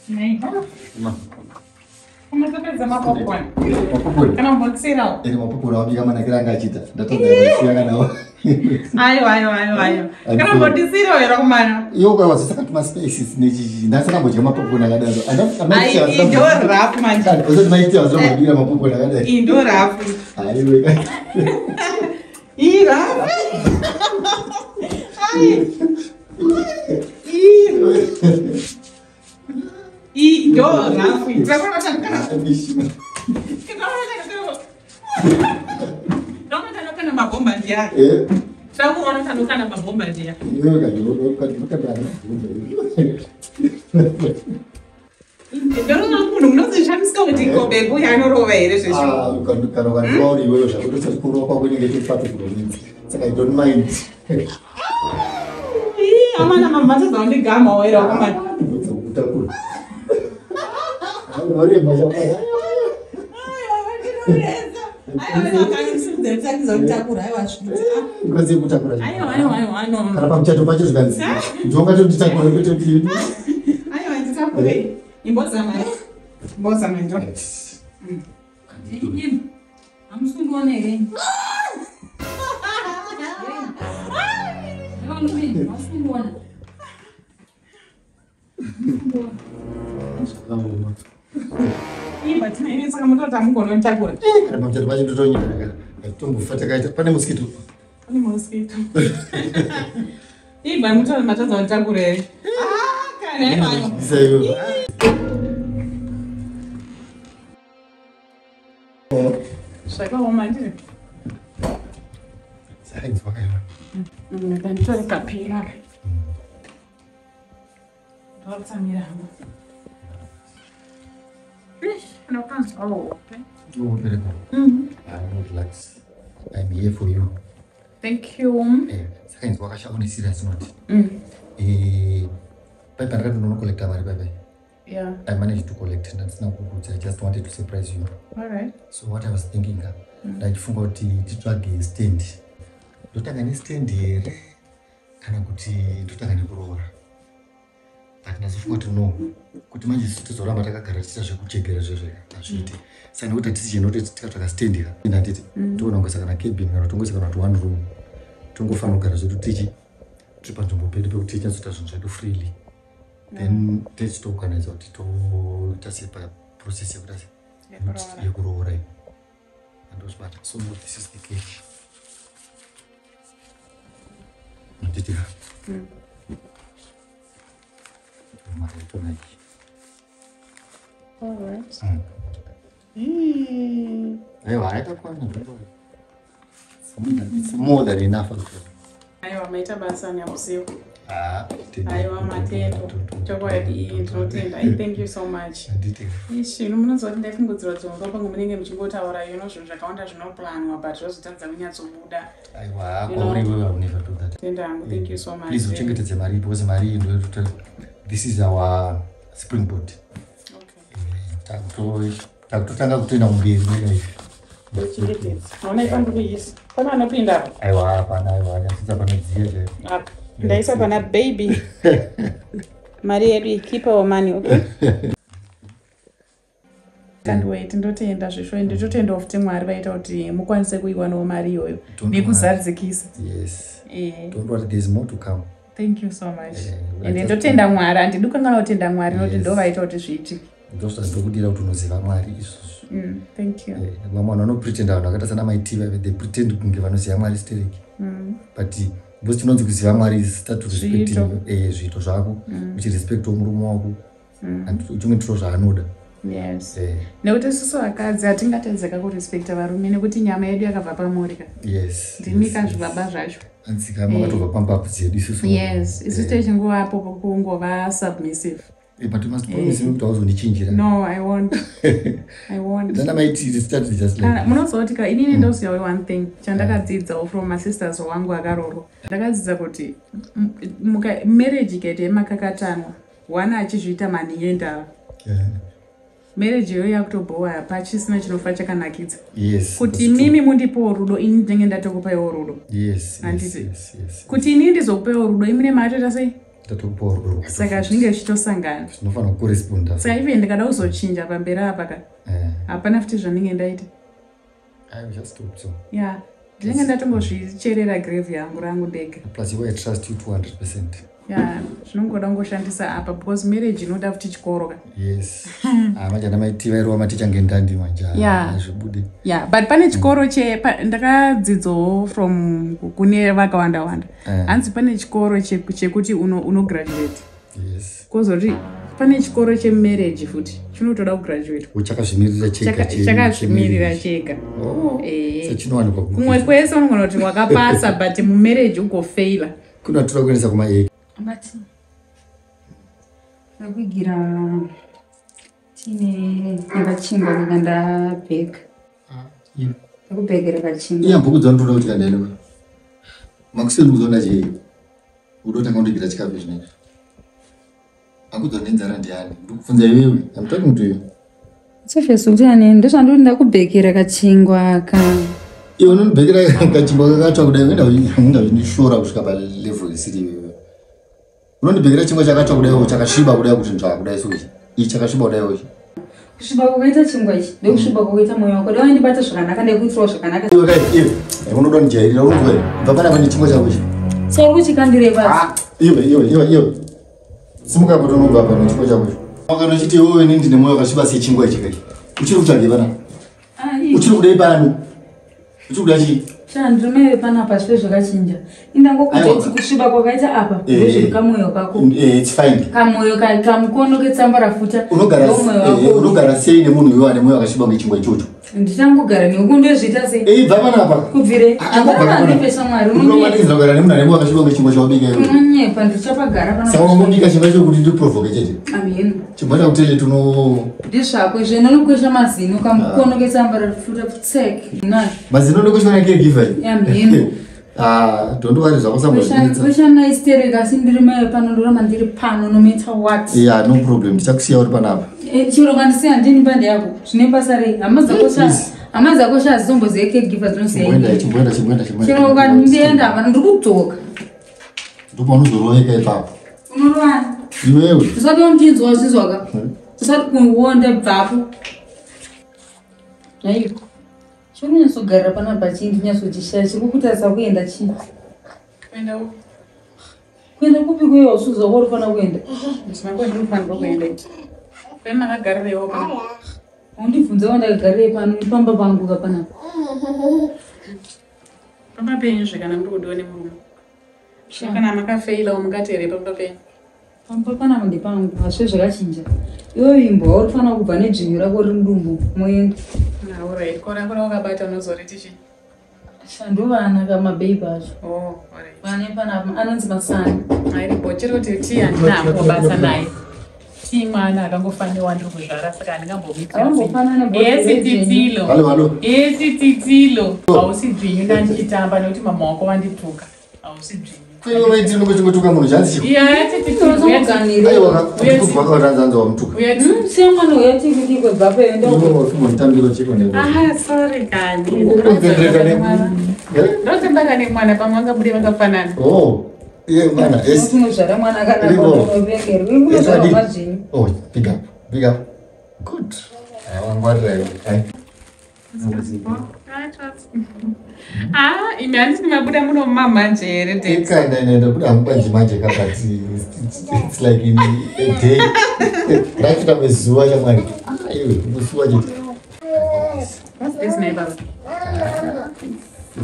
Nei. Ma. Come sta pensando a popcorn? Popcorn. Kana mbotsira. Ene popcorn wabika mana kiranga achita. Ndatonga nawo. Ayo. Kana mbotsira era kumana. Iyo kwa wasaka tuma spaces nechi. Ndasaka mbodya mapopcorn akadaro. Ai, ndo rap manje. Uzoti maiti wazoma mbira mapopcorn akadaro. Ndo rap. Aiwe. Ira. Ndo rap. Trabalha kana. Kana mabomba ndia. Sabu ona kana mabomba ndia. Iyo kana Pero não nos deixamos que eu digo bebo já não roubei isso. Quando vai eu já vou ter por uma coisa que fato por mim. So I don't mind. Amana mama já onde gama ou era como. Olha, mas eu Ayo. Karena pamchato pacho zvanzi. Ndonga totitakura kuti kuti. Ayo nditakure. Imboza mai ndo. Amsungone ere. But ini saka mtu atamukono ntakura. Karena pamchato pacho ndotonyera. Tombofata kaita pane mosquito. Pane mosquito. Iba mtu anamataza ntakure. Kana ayo. Isayo. Shaka romantine. Sai zvakaima. Ndantore kapira. Ndotsamira. No plans. Oh, okay. Oh, very good. I'm relax. I'm here for you. Thank you. Saka inzwa wakashama ni serious not. Bye bye no collect mari bye. Yeah. I managed to collect and that's now good. I just wanted to surprise you. All right. So what I was thinking ndachifunga kuti titsvage stand. Ndotanga ne stand here kana kuti ndotanga nekuroora. But ndazofunga kuti no kuti manje tizoramba takagara ticha zvekuchegera zvezvo azviite. Saka kuti tichinote tikatsvaga stand here. Ndanditi toona ngesa kana cabin kana tongesa kana to one room. Tongofana kugara zvedu tichi tiri panzvimbo pedu pekuti tichazoita zvinhu zvedu freely. Then tichitoorganiza kuti totasepa process yekuti yekuroora. So this is the cake. All right. It's more than enough. Aiwa maita basa ni akusio. Aiwa matendo. Chokwadi ndinotenda. Thank you so much. Ishi munozoti ndafungudzira dzonga pangu munenge muchingotaura zvinhu zvakawanda zvinoplanwa but zvozotadza kunyatsobuda. Aiwa, we'll never do that. Thank you so much. Please uchengetedze mari because mari ndo this is our springboard. Okay. Takutotanga kutoenda kumberi ngai. Dochengetedza. Ona ipangu kuisa. Pana anopinda. Aiwa, hapana aiwa, nyasisa panodziya chaipo. Apa. Ndaisa pana baby. Mari yedu keep our money, okay? Can't wait. Ndotenda zvishwa ndotenda kuti Mwari vaita kuti mukwanise kuiwanawo mari iyoyo nekuzadzikisa. Yes. Don't worry, there's more to come. Thank you so much. And ndotenda Mwari, andidi kungana kutenda Mwari noti ndo vaita kuti zviitike. Ndokudira kuti unoziva Mwari izvozvo. Thank you. Vamwe vanhu vanopretenda vanhu vakaita sana maitivi they pretend kunge vanoziva Mwari stereki. But because chinonzi kuziva Mwari is start to respect zviito zvako, uchirespectawo murume wako and uchimwitirawo zvaanoda. Yes. Nekuti isusu vakadzi hatingatedzeka kurespekta varume nekuti nyama yedu yakabva pamorika. Yes. Ndimika zvibaba zvacho. Anzika makatobva pambabvu dzedu isusu. Yes. Isusu techingovapo kungova submissive. But you must promise me kuti hauzondichinjira. No, I won't. I won't. Dana maiti started just like. Munozoti inini ndoziva one thing chandakadzidza from my sisters wangu akaroro. Ndakadzidza kuti marriage ikaita yemakakatanwa one achizviita mani yendava. Marriage yoyo yakutobowa pachisina chinofa chakanakidza. Yes. Kuti mimi mundipowo rudo ini ndinenge ndatokupaiwo rudo. Yes. Kuti ini ndizokupaiwo rudo imine matota sei? Tatoporo. Saka zvinenge zvichitosangana. Zvinofanira kukorresponda. Saka ive ndikada kuzochinja pamberi apa ka. Hapana futi zvaninge ndaita. I just thought so. Yeah. Ndinenge ndatongozvicherera grave yangu rangu ndega. Plus you I trust you 200%. Yeah, zvinongoda ngoshandisa apa because marriage inoda futi chikoro ka. Yes. Manje ndamaitivairwa maticha ngendandi manje. Yeah. Zvibude. Yeah, but pane chikoro ndakadzidzo from kune vakawanda wanda. Hanzi pane chikoro chekuti uno graduate. Yes. Kozoti pane chikoro chemarriage futi chinotoda kugraduate. Uchakazvimirira chega. Chakazvimirira chega. Oh. Sechinowanikwa kumwe kwese unogona kuti wakapasa but mumarriage ugofaila. Kunotora kuendesa kuma Mati. Nakugira tine vakachingwa kuganda bag. Nakubhegera kachingwa. Iya mbuku dzandoda kuti kandaene. Makuseni kuzona je. Udotanga kundigira chikafu zvinenge. Akudzona nenzara ndiani? Ndikufunza iwewe. I'm talking to you. Sofia Sultani ndoshandoti ndakubhegera kachingwa ka. Iwe unondibhegera kachingwa kakatwa kudai uenda unishora kusvika pa level isiri iwewe. Unondibhegera chingwa chakatwa kudai chakasviba kudai kuti nzva kudai so ichi chakasviba kudai ochi. Kusviba kwakaita chingwa ichi ndokusviba kwakaita moyo wako. Dai wandibata zvakanaka ndekuitirawo zvakanaka. Iwe unoda ndijairira unozwa ndapana pane chingwa chako ichi. Saka kuchikandire basi. Iwe. Simuka kuti unobva pa chingwa chako ichi. Wakanochiti iwewe ndine moyo wakasviba sechingwa ichi kai. Uchiri kutsvage pana. Uchiri kudai pano. Uchiri kudai chi. Chandrume panapa zviro zvakachinja. Indangokuti kusviba kwakaita apa ndezviri kamoyo kako. It's fine. Kamoyo kamukono ketsamba rafuta. Unogara sei nemunhu iwe ane moyo wakasviba ngechingwa ichocho? Ndichangogara newe kundozviita sei? Bva panapa. Kubvire ndapapesa Mwari unobatiza kugara nemunhu ane moyo wakasviba ngechingwa chawabika iwe. Unonyepa ndichapagara panapa. Saka ungobika chingwa chokuti ndiprovoke chete. Amen. Chingwa chakutele tuno ndizvako zvinonokwesha mazino kamukono ketsamba rafuta tsek. Mazino ndokwesha na caregiver. Amen. Don't worry zvakusambozvinetsa. Kwesha naistereka asi ndiri mai pano ndoramba ndiri pano no matter what. Yeah, no problem. Ndichakusiya uri panapa. Chiro kandisiya ndini pande yako. Zvine basa rei? Hama dzakosha azomboziye caregiver dzinosiya. Chimboenda. Chiro kandienda apa ndiri kudzoka. Ndipo unozoroweka ipapo. Unorwana. Iwewe. Usati wamchinzwa zvizwaka. Usati kuonda bvapo. Hayi. Chinosogarira panapa chii ndinyazochishaya chikukutarisa kuenda chii? Kuenda kupi kweyo usuzwa kwari fana kuenda? Ndinofanirwa kuenda. Pema nakagarirewo pano. Undibvunza wandakagarire pano pamba pangu kapanapa. Pamba penyu zvekana muri kudiwa nemurume. Kana makafeila mukateere pamba penyu. Pamba panapa ndepangu asi zvakachinja. Iwe imbo uri fana kubva nedzvinyu rako riri mudumbu moenda. Alright, kora wakabata unozoriti chi? Shandovana kamabheibi acho. Oh, alright. Vane panapa anonzi masana. Airipo chiri kuti tii handinambo basa naye. Tii mwana akangofaniwa ndiri kuzvara saka handingambomitsira. Esi titilo. Halo. Esi titilo. Hausi dzvinyu ndandichitamba nekuti mama wako wandituka. Hausi dzvinyu. Kweyo waiti nokutuka munhu chanzi chi? Iya, titilo. Aiwa, kubva kwaranzanza wamutuka. Siya mwana uyati kuti kwebvapo enda. Mutambiro chiko nebo. Sorry kani. Unotendereka Ndotembaka nemwana pamwe vangabude vakafanana. Oh. Iye mwana, yes. Unozvara mwana kana kunovengera. Unozvara mazvinyu. Oh, big up. Good. Wangwarira iwe. Hai. Imi handisi mabuda muno mumamanje here deti. Ndaenda kuda mubanji manje kabati. It's like in a day. Rafita mezuva chamwari. Iwe, kusuwa chete. What's this neighbor?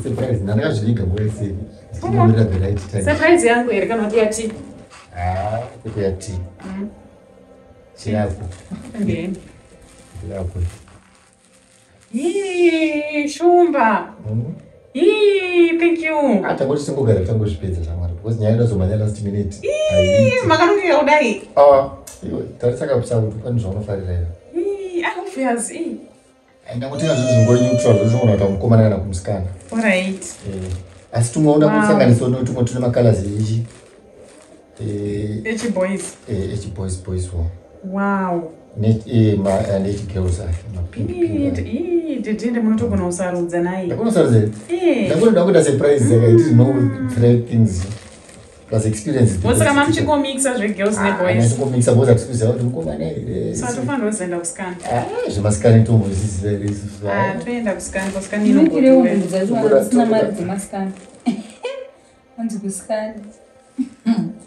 Surprise. Ndakazviviga mwese. Ndinomirira the right time. Surprise yangu here kana kuti yati. Kuti yati. Chiyako. Ndeni. Chiyako. Shumba. Thank you. Tangoti singogara tangozvipedza zvamwari because nyaya inozomanya last minute. Makanongera kudai. Iwe tarisaka kupisa kuti pane zvaunofarira iwe. Obvious. Ndangotenga zvinhu zvingori neutral zvoshongona kuti mukomana kana kumusikana. Alright. Asi tumwe unoda kusanganiswa netumwe tune makalazi echi. Boys. Boys. Wow. Nechi girls Didn't munotogona kusarudza naye. Ndakunosarudza. Ndakuda surprise saka I didn't know three things. plus experience. What's kama mchikomixa zvegirls neboys? Mchikomixa both atikuziva kuti mukomana here. So atofanira kuzoenda kuskani. Zvemaskani tomboziziva here. Toenda kuskani, kuskani inokurewo munhu dzachiwana dzisina mari dzemaskani. Hanzi kuskani.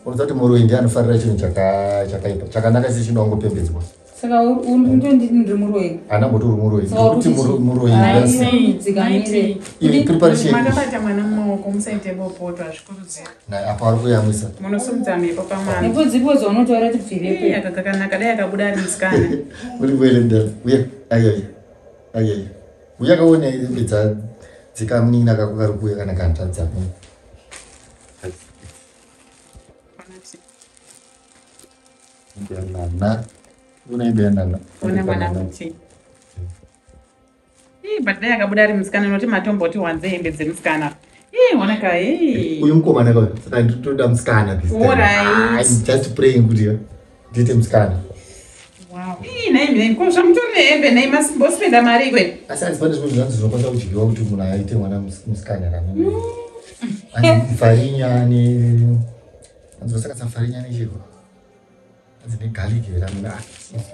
Unoziva kuti murume ndiye anofarira chinhu chakaipa chakanaka sechinoangopembedzwa. Saka ndonditi ndiri muroyi. Ana mboti uri muroyi. Kuti muroyi. Dzikamire. Preparation. Makabata mwana mumaoko musaite bopoto azvikurudzira. Na apa ari kuyamwisa. Munosumudza mhepo pamwana. Nepo dzipo dzaunotaura kuti Zviriko. Yakakanaka dai akabuda ari musikana. Uri kwele ndara. Uya. Ayaya. Uya kaona idza dzikamunina kakugara kuya kana kantadza. Nana. Unaibena. Una mwana muti. But dai akabuda ari musikana noti matomboti wanze hembe dzemusikana. Wanaka uyu mukomana kwa saka nditoda musikana this time. Alright. I'm just praying kuti ndite musikana. Wow. Nei kusha mutori hembe nei masimbosipenda mari ikwe. Asi pane zvimwe zvanzi zvinokwanisa kudyiwa kuti munhu aite mwana musikana rano. Ani farinyani. Anzosaka safarinyani chiko. Anzine garlic ramina.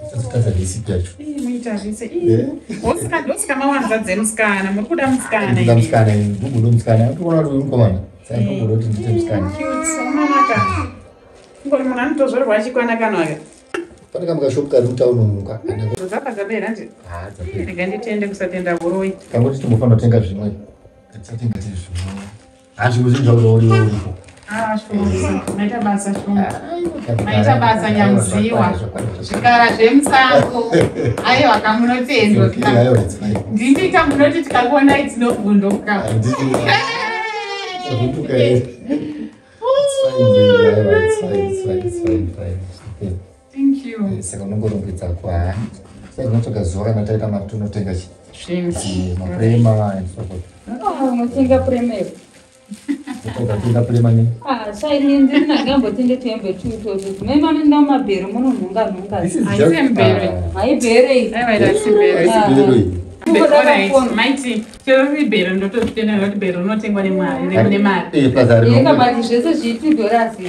Tsotsa recipe yacho. Muita zvise. Osika mawanza dzemusikana, muri kuda musikana. Ndida musikana, ndikubudo musikana. Ndikuona kuti mukomana. Saka ndikubudo kuti ndite musikana. Manaka. Ngori munhu anotozorwa achikwana kanaka. Pane kamukashopu kari mutauno muka. Dzapera nje. Dzapera. Rega nditende kusatenda boroyi. Kangoti tinofanira kutenga zvimwe. Tisatenga zvimwe. Hazviko zvinhu zvakuda uripo. Maita basa shungu. Maita basa nyamuziwa. Zvikara zvemusango. Aiwa kamunotendwa. Ndindita munoti tikakuona itinobvunduka. It's fine. Thank you. Saka unongorongedza kwa. Saka unotoka zuva kana taita matunotenga maprema and so forth. Unotenga prema. Unotenga prema ni? Saini ndina gambo tende tembe tuto. Mema nda mabere muno nunga. Haibere. Aiwa sibere. Sibere. Mighty. Chero bero ndo totenda lot bero unotengwa nemari, nemune mari. Plazari. Yeka bati zvese $2.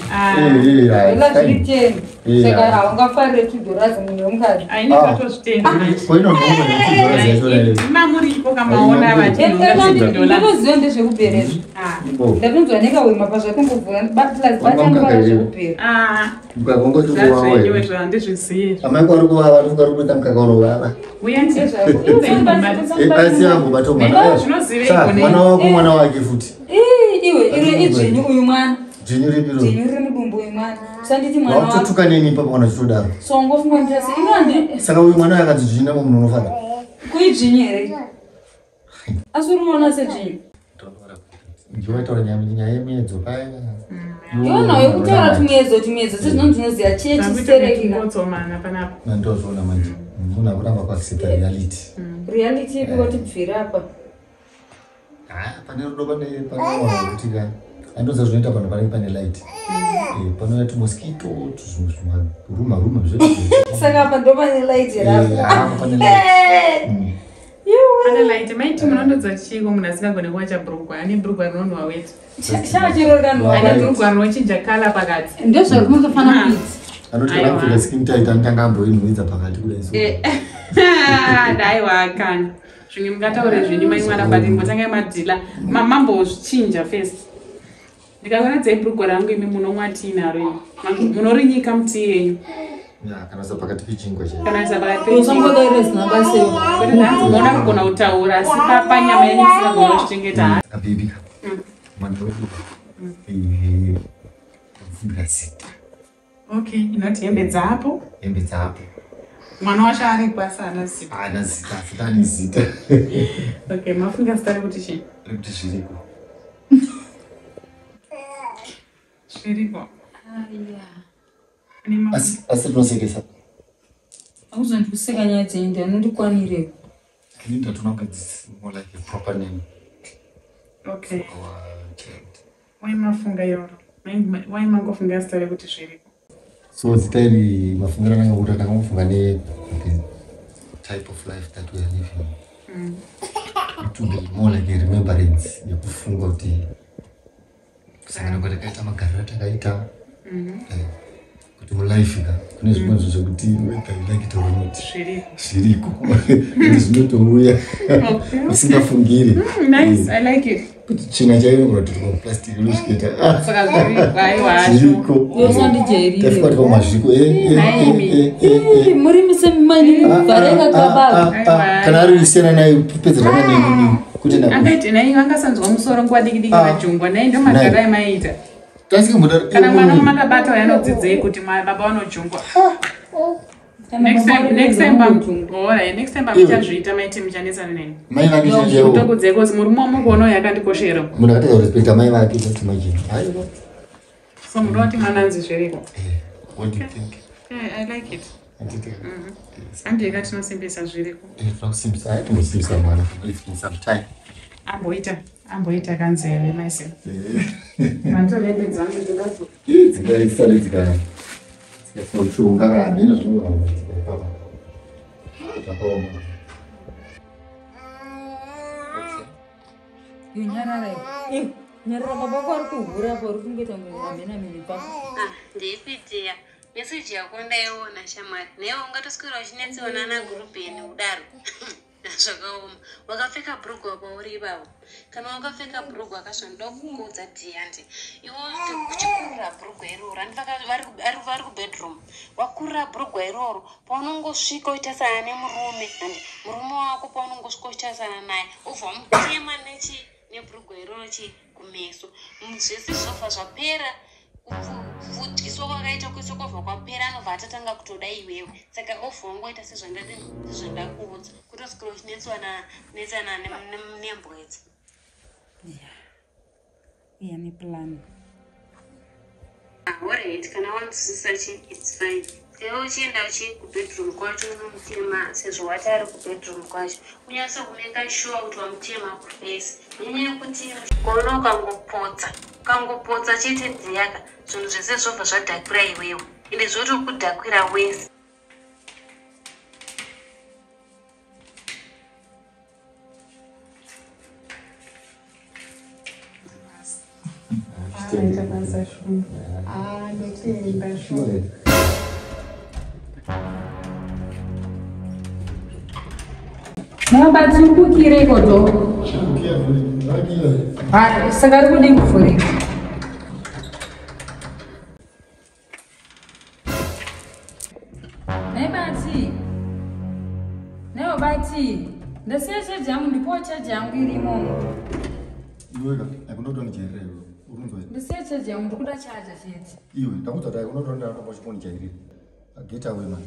Ela zviteni. Saka haungafarire $2 munhu wemukadzi. Aini tatozvitenda. Koino nhombo $2 mamuripo kamaona $2. Ndinoziva ndezvekuberezvo. Ndapinzwa nekawema pazvakumbobvura batanga zvekupera. Mukakongoti kuwawa. Ndizviziye. Amai kwari kuwawa, ndingari kuita mukaka unovava. Uyanzi Asi yangu bato mwana. Mwana wako mwana wake futi. Iwe idzvinyu uyu mwana. Dzvinyu ripiro. Dzvinyu riri mudumbu uyu mwana. Sanditi mwana wako. Watotuka neni papa mwana chitodaro. Songo fungontira se ingandi. Saka uyu mwana yakati dzvinyu munhu unofara. Kuidzvinyu here. Asi unoona sedzvinyu. Ndiwataura nyaya yemedzo paya. Yona yekutaura tumwedzo sezvinonzinoziva chiye chistereki. Nandozvona manje. Munhu akuramba kuaccepta reality. Reality yekungoti bvira apa. Pane rudo pane kuti ka. Andoza zvinoita pano panenge pane light. Pano yati mosquito ruma zvedu. Saka apa ndo pane light apa pane light. Pane light maiti munondodza chiko munhu asingagone kuwacha Brugwa. Ane Brugwa rinonwa wetu. Chachirorwa ane Brugwa rinochinja kala pakati. Ndozvo kunotofana kuita. Anoti vakapfeka skin tight anotangamboinhuidza pakati kudai so. Daiwa akana. Zvimwe mungataure zvinyu mai mwana bati mbotanga madhila. Mambozvichinja first. Ndikaona dzeibhurugwa rangu imi munomwa tii naro. Munorinyika mutii yenyu. Kana sapakati pichingwa chaipo. Kana sapakati pichingwa. Usambodaire zina basi. Kuti ndanzi muona kugona kutaura asi papa nyama yenyu isingagona kuchengeta. Abibika. Mandodo. Zita. Okay, inoti hembe dzapo. Hembe dzapo. Mwana wacho ari kwasa ana zita. Ana zita, fitani zita. Okay, mafunga stari kuti chi? Kuti Zviriko. Zviriko. Asi tunosekesa. Hauzondikuseka nyaya dzenyu ndinondikwanire. Kilinda tunanga more like a proper name. Okay. Why mafunga yoro? Why mangofunga stari kuti Zviriko? So zita iri mafungiro nanga kuti takangofunga ne type of life that we are living. It will be more like a remembrance yekufunga kuti kusangana kwatakaita magariro atakaita kuti mulife ka kune zvimwe zvekuti whether you like it or not zviriko ende zvinotouya usingafungiri. Nice, I like it. Kuti china chairongora kuti plastic inosiketa Saka zviriko tafikwati pamazviko muri musemimani vareka kababa kana ari usiyana naye pedzerana nini kuti akaiti nai vangasanzwa musoro nguva diki vajungwa nai ndo magara emaita kana mwana makabata uyanodzidzei kuti baba vanojungwa. Next time muchazviita maiti muchanetsana neni mutokudzei kozi muri momukuona yakandikoshera munhu akatadza kurespekta mai vake kuti majini aiwa so muri wati mwananzi Zviriko. What do you think? I like it. Andi yakatinosimbisa Zviriko. Tinokusimbisa haitombosimbisa mwana for some time. Amboita kanzeve maise. Vantolembe dzangu dzikafu. Dzikaisale dzikasochunga kana ndino zvinhu dzikapapa. Dzakoma. Nyarara. Nyarara baba kwari kuvhura pari kungoita mhamena mini papa. Ndeipitia. Meseji yako ndaiona shamwari. Newe ungatoswera uchinetseona nagurupu yeni udaro. Zvakaoma. Wakapfeka Brugwa pauri ipapo. Kana wakapfeka Brugwa akasvonda kukodza dhiyandi. Iwo kuchikurira Brugwa iroro. Vari kubedroom. Wakurira Brugwa iroro. Paunongosvika uitasana nemurume. Murume wako paunongosvika uitasana naye. Ubva mutema neBrugwa iroro Kumeso. Zvese zvofa zvapera. Kudzidziswa kwakaita kuiswa kwabva kwapera anobva atatanga kutoda iwewe. Saka ofa wangoita sezvandakuudza kutoswera uchinetsana nembwedzi. Iya neplan. Alright, kana wanzwisisa it's fine. Sewo uchienda kubedroom kwacho unomutema sezvo wati ari kubedroom kwacho. Unyasa kumeka sure kuti wamutema kufesi. Nenyaya yekuti kuona ukangopotsa chete dziyaka zvinhu zvese zvobva zvadhakwira iwewe ende zvoti kudhakwira wese. Mabati kukire koto. Saka kudi kufurika. Nebati. Ndasiya chaji yangu ndipo chaji yangu irimo. Iweka, akunotoni chaireyo. Urunzwa. Ndasiya chaji yangu ndikuda chaja chete. Iwe, ndakudza kuti akunotoni ndakamba chiponi chaire. Get away man.